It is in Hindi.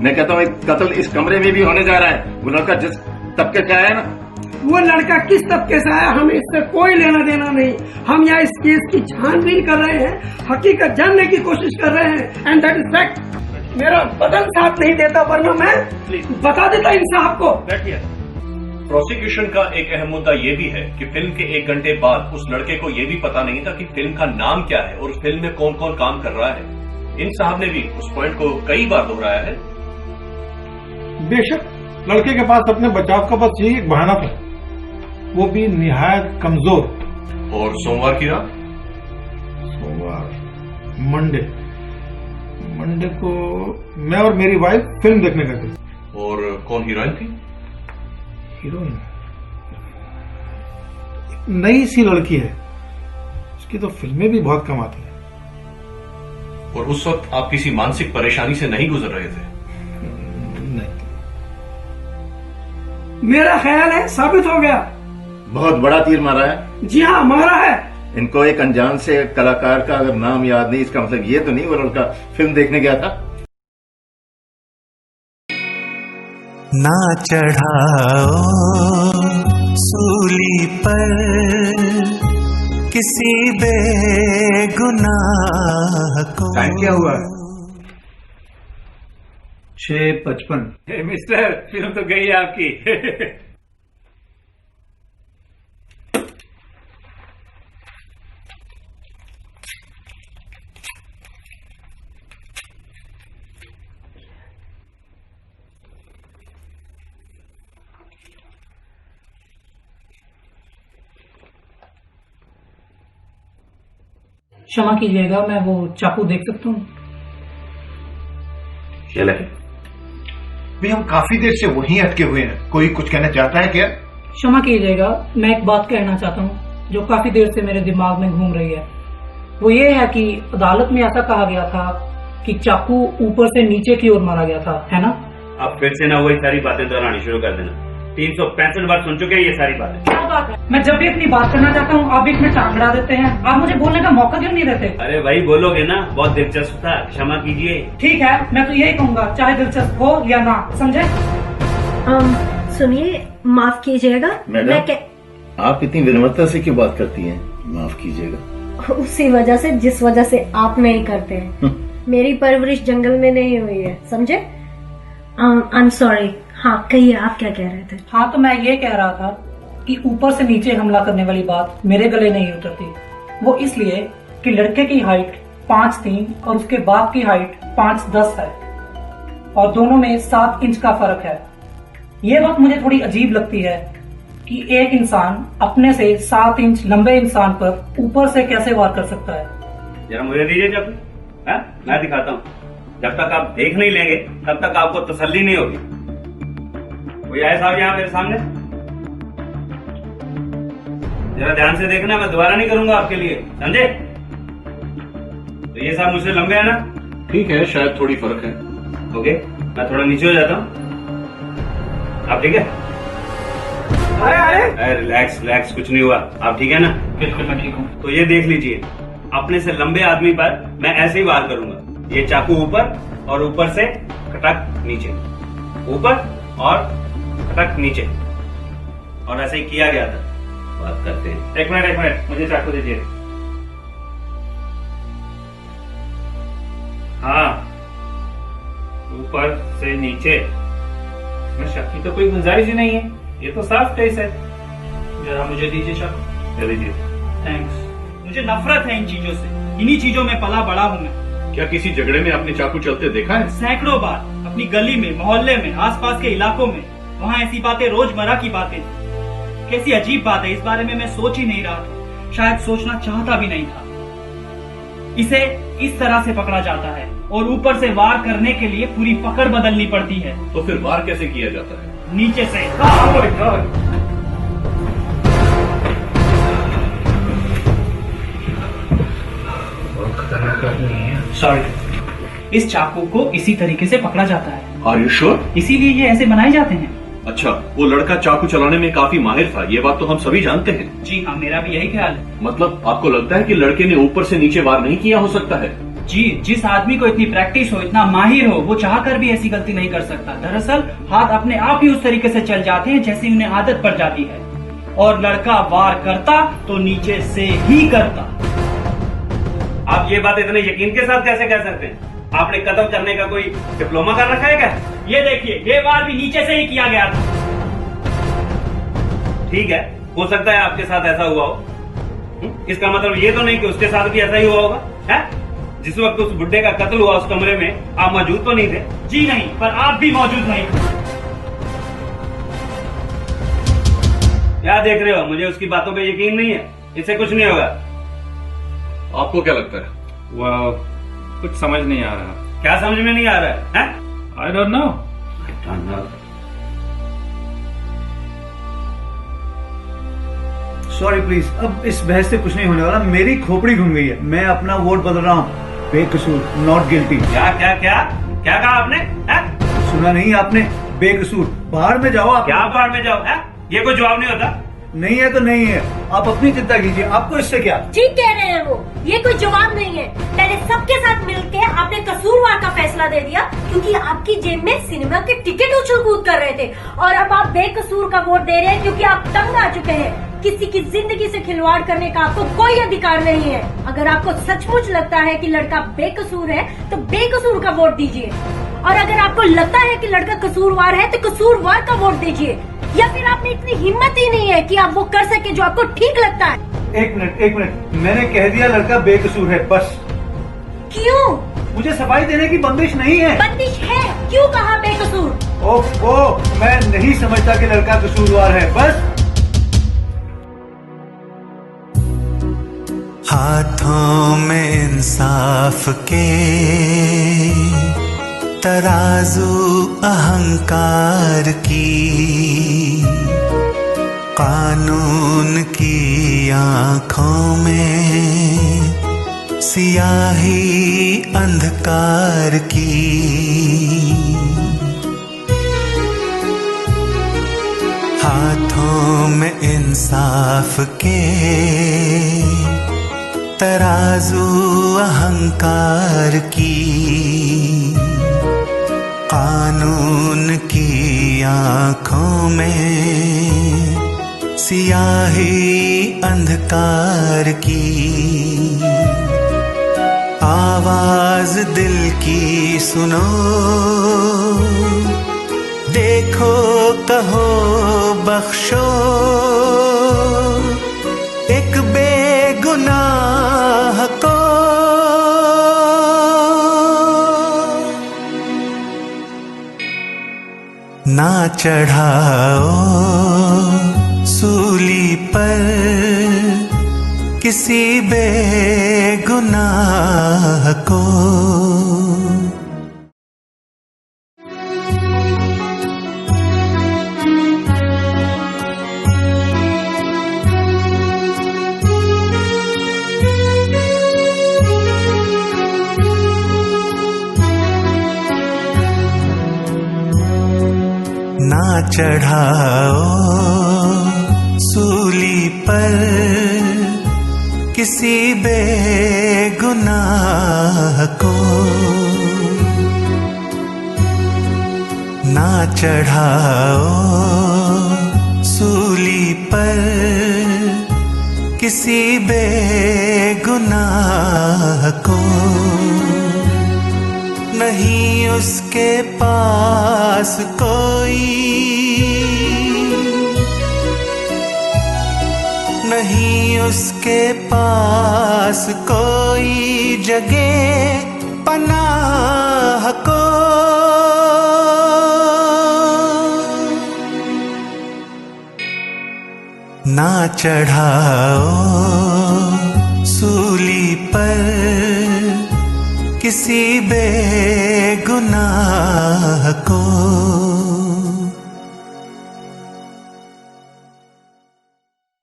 मैं कहता हूँ एक कत्ल इस कमरे में भी होने जा रहा है। वो लड़का जिस तबके का है ना, वो लड़का किस तबके से आया हमें इससे कोई लेना देना नहीं। हम यहाँ इस केस की छानबीन कर रहे हैं, हकीकत जानने की कोशिश कर रहे हैं, एंड दैट इज फैक्ट। मेरा बदन साथ नहीं देता, वरना मैं बता देता इन साहब को। प्रोसिक्यूशन का एक अहम मुद्दा ये भी है कि फिल्म के 1 घंटे बाद उस लड़के को ये भी पता नहीं था कि फिल्म का नाम क्या है और उस फिल्म में कौन कौन काम कर रहा है। इन साहब ने भी उस पॉइंट को कई बार दोहराया है। बेशक लड़के के पास अपने बचाव का बस यही एक बहाना था, वो भी निहायत कमजोर। और सोमवार की रात, सोमवार मंडे को मैं और मेरी वाइफ फिल्म देखने गए थे। और कौन हीरोइन थी? हीरोइन नई सी लड़की है, उसकी तो फिल्में भी बहुत कम आती है। और उस वक्त आप किसी मानसिक परेशानी से नहीं गुजर रहे थे? नहीं। मेरा ख्याल है साबित हो गया। बहुत बड़ा तीर मारा है। जी हाँ, मारा है। इनको एक अनजान से कलाकार का अगर नाम याद नहीं, इसका मतलब ये तो नहीं वो लड़का फिल्म देखने गया था। ना चढ़ाओ सूली पर किसी बेगुनाह को। टाइम क्या हुआ? 6:55। मिस्टर, फिल्म तो गई है आपकी। क्षमा कीजिएगा, मैं वो चाकू देख सकता हूँ? चले भी हम काफी देर से वहीं अटके हुए हैं, कोई कुछ कहना चाहता है क्या? क्षमा कीजिएगा, मैं एक बात कहना चाहता हूँ जो काफी देर से मेरे दिमाग में घूम रही है। वो ये है कि अदालत में ऐसा कहा गया था कि चाकू ऊपर से नीचे की ओर मारा गया था, है ना? अब फिर से ना वही सारी बातें दोहरानी शुरू कर देना। 365 बार सुन चुके हैं ये सारी बातें। क्या बात है? मैं जब भी अपनी बात करना चाहता हूँ आप बीच में टांग अड़ा देते हैं। आप मुझे बोलने का मौका क्यों नहीं देते? अरे भाई बोलोगे ना, बहुत दिलचस्प था, क्षमा कीजिए। ठीक है, मैं तो यही कहूँगा, चाहे दिलचस्प हो या ना, समझे? सुनिए, माफ कीजिएगा। मैडम, आप इतनी विनम्रता से क्यों बात करती हैं? माफ कीजिएगा। उसी वजह से जिस वजह से आप नहीं करते हैं। मेरी परवरिश जंगल में नहीं हुई है, समझे? I am sorry. हाँ कहिए, आप क्या कह रहे थे? हाँ, तो मैं ये कह रहा था कि ऊपर से नीचे हमला करने वाली बात मेरे गले नहीं उतरती। वो इसलिए कि लड़के की हाइट 5'3" और उसके बाप की हाइट 5'10" है और दोनों में 7 इंच का फर्क है। ये बात मुझे थोड़ी अजीब लगती है कि एक इंसान अपने से 7 इंच लंबे इंसान पर ऊपर से कैसे वार कर सकता है। जरा मुझे दीजिए चाकू, मैं दिखाता हूँ। जब तक आप देख नहीं लेंगे तब तक आपको तसल्ली नहीं होगी। कोई आए साहब यहाँ मेरे सामने? जरा ध्यान से देखना, मैं दोबारा नहीं करूंगा आपके लिए, समझे? तो ये साहब मुझसे लंबे हैं ना? ठीक है, शायद थोड़ी फर्क है। ओके, मैं थोड़ा नीचे हो जाता हूँ। आप ठीक है? अरे रिलैक्स रिलैक्स, कुछ नहीं हुआ। आप ठीक है ना? बिल्कुल मैं ठीक हूँ। तो ये देख लीजिए, अपने से लंबे आदमी पर मैं ऐसे ही वार करूंगा। ये चाकू ऊपर और ऊपर से खटक नीचे, ऊपर और खटक नीचे, और ऐसे ही किया गया था। बात करते हैं। एक मिनट, मुझे चाकू दीजिए। हाँ, ऊपर से नीचे, इसमें शक की तो कोई गुंजाइश ही नहीं है, ये तो साफ केस है। जरा मुझे दीजिए चाकू। दे दीजिए। थैंक्स। मुझे नफरत है इन चीजों से, इन्हीं चीजों में पला बड़ा हूँ मैं। क्या किसी झगड़े में आपने चाकू चलते देखा है? सैकड़ों बार, अपनी गली में, मोहल्ले में, आसपास के इलाकों में। वहाँ ऐसी बातें रोजमर्रा की बातें। कैसी अजीब बात है, इस बारे में मैं सोच ही नहीं रहा था, शायद सोचना चाहता भी नहीं था। इसे इस तरह से पकड़ा जाता है और ऊपर से वार करने के लिए पूरी पकड़ बदलनी पड़ती है। तो फिर वार कैसे किया जाता है? नीचे से। सॉरी, इस चाकू को इसी तरीके से पकड़ा जाता है। Are you sure? इसीलिए ये ऐसे बनाए जाते हैं। अच्छा, वो लड़का चाकू चलाने में काफी माहिर था, ये बात तो हम सभी जानते हैं। जी हाँ, मेरा भी यही ख्याल है। मतलब आपको लगता है कि लड़के ने ऊपर से नीचे वार नहीं किया हो सकता है? जी, जिस आदमी को इतनी प्रैक्टिस हो, इतना माहिर हो, वो चाहकर भी ऐसी गलती नहीं कर सकता। दरअसल हाथ अपने आप ही उस तरीके से चल जाते हैं जैसे उन्हें आदत पड़ जाती है, और लड़का वार करता तो नीचे से ही करता। आप ये बात इतने यकीन के साथ कैसे कह सकते हैं? आपने कत्ल करने का कोई डिप्लोमा कर रखा है क्या? ये देखिए, ये वार भी नीचे से ही किया गया था। ठीक है, हो सकता है आपके साथ ऐसा हुआ हो। इसका मतलब ये तो नहीं कि उसके साथ भी ऐसा ही हुआ होगा, है? जिस वक्त उस बुड्ढे का कत्ल हुआ उस कमरे में आप मौजूद तो नहीं थे? जी नहीं, पर आप भी मौजूद नहीं थे। क्या देख रहे हो? मुझे उसकी बातों पे यकीन नहीं है, इससे कुछ नहीं होगा। आपको क्या लगता है? वाह, कुछ समझ नहीं आ रहा। क्या समझ में नहीं आ रहा है? I don't know. Sorry please, अब इस बहस से कुछ नहीं होने वाला। मेरी खोपड़ी घूम गई है, मैं अपना वोट बदल रहा हूँ। बेकसूर, नॉट गिल्टी। क्या क्या क्या क्या कहा आपने? सुना नहीं आपने? बेकसूर। बाहर में जाओ आप। क्या बाहर में जाओ? है? ये कोई जवाब नहीं होता। नहीं है तो नहीं है, आप अपनी चिंता कीजिए, आपको इससे क्या। ठीक कह रहे हैं वो, ये कोई जवाब नहीं है। पहले सबके साथ मिलकर आपने कसूरवार का फैसला दे दिया क्योंकि आपकी जेब में सिनेमा के टिकट उछल कूद कर रहे थे, और अब आप बेकसूर का वोट दे रहे हैं क्योंकि आप तंग आ चुके हैं। किसी की जिंदगी से खिलवाड़ करने का आपको कोई अधिकार नहीं है। अगर आपको सचमुच लगता है कि लड़का बेकसूर है तो बेकसूर का वोट दीजिए, और अगर आपको लगता है कि लड़का कसूरवार है तो कसूरवार का वोट दीजिए, या फिर आप में इतनी हिम्मत ही नहीं है कि आप वो कर सके जो आपको ठीक लगता है। एक मिनट, मैंने कह दिया लड़का बेकसूर है, बस। क्यों? मुझे सफाई देने की बंदिश नहीं है। बंदिश है, क्यों कहा बेकसूर? ओह, मैं नहीं समझता कि लड़का कसूरवार है, बस। हाथों में इंसाफ के तराजू अहंकार की, कानून की आंखों में सियाही अंधकार की। हाथों में इंसाफ के तराजू अहंकार की, कानून की आंखों में सियाही अंधकार की। आवाज दिल की सुनो, देखो कहो बख्शो, एक बेगुनाह को। ना चढ़ाओ सूली पर किसी बेगुनाह को। ना चढ़ाओ सूली पर किसी बेगुनाह को। ना चढ़ाओ सूली पर किसी बेगुनाह को। नहीं उसके पास कोई, नहीं उसके पास कोई जगह पनाह को। ना चढ़ाओ सूली पर किसी बेगुनाह को।